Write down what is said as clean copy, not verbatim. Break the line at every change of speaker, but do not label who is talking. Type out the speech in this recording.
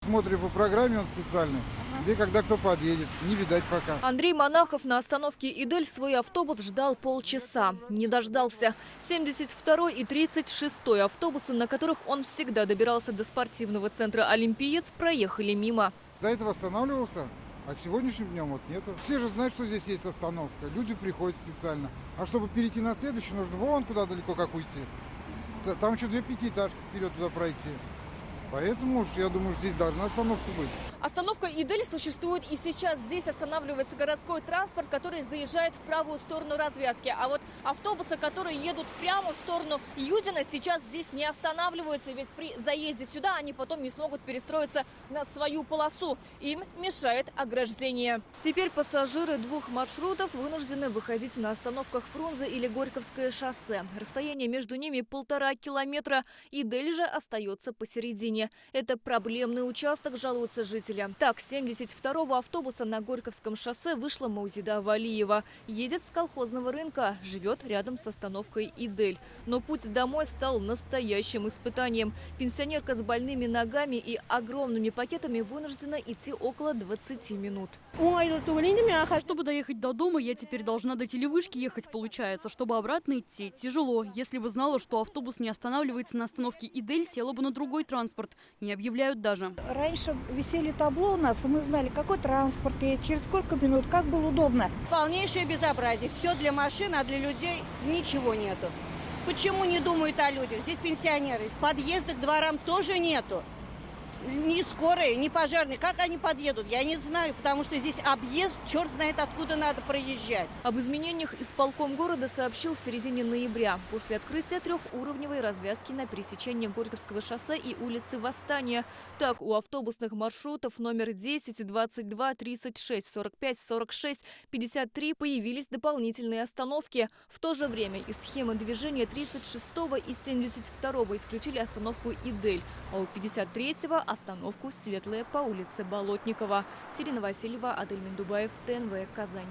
смотрим по программе, он специальный, где когда кто подъедет. Не видать пока.
Андрей Монахов на остановке «Идель» свой автобус ждал полчаса. Не дождался. 72-й и 36-й автобусы, на которых он всегда добирался до спортивного центра «Олимпиец», проехали мимо.
До этого останавливался, а сегодняшним днем вот нету. Все же знают, что здесь есть остановка. Люди приходят специально. А чтобы перейти на следующий, нужно вон куда далеко как уйти. Там еще 2 пятиэтажки вперед туда пройти. Поэтому уж, я думаю, здесь должна остановка быть.
Остановка «Идель» существует и сейчас. Здесь останавливается городской транспорт, который заезжает в правую сторону развязки. А вот автобусы, которые едут прямо в сторону Юдина, сейчас здесь не останавливаются. Ведь при заезде сюда они потом не смогут перестроиться на свою полосу. Им мешает ограждение. Теперь пассажиры 2 маршрутов вынуждены выходить на остановках Фрунзе или Горьковское шоссе. Расстояние между ними 1,5 километра. «Идель» же остается посередине. Это проблемный участок, жалуются жители. Так, с 72-го автобуса на Горьковском шоссе вышла Маузида Валиева. Едет с колхозного рынка, живет рядом с остановкой «Идель». Но путь домой стал настоящим испытанием. Пенсионерка с больными ногами и огромными пакетами вынуждена идти около 20 минут.
Чтобы доехать до дома, я теперь должна до телевышки ехать, получается. Чтобы обратно идти, тяжело. Если бы знала, что автобус не останавливается на остановке «Идель», села бы на другой транспорт. Не объявляют даже.
Раньше висели табло у нас, и мы знали, какой транспорт едет, через сколько минут, как было удобно.
Полнейшее безобразие. Все для машин, а для людей ничего нету. Почему не думают о людях? Здесь пенсионеры. Подъезда к дворам тоже нету. Ни скорые, ни пожарные. Как они подъедут? Я не знаю, потому что здесь объезд, черт знает откуда надо проезжать.
Об изменениях исполком города сообщил в середине ноября, после открытия 3-уровневой развязки на пересечении Горьковского шоссе и улицы Восстания. Так, у автобусных маршрутов номер 10, 22, 36, 45, 46, 53 появились дополнительные остановки. В то же время из схемы движения 36-го и 72-го исключили остановку «Идель», а у 53-го остановку «Светлая» по улице Болотникова. Сирина Васильева, Адель Миндубаев, ТНВ, Казань.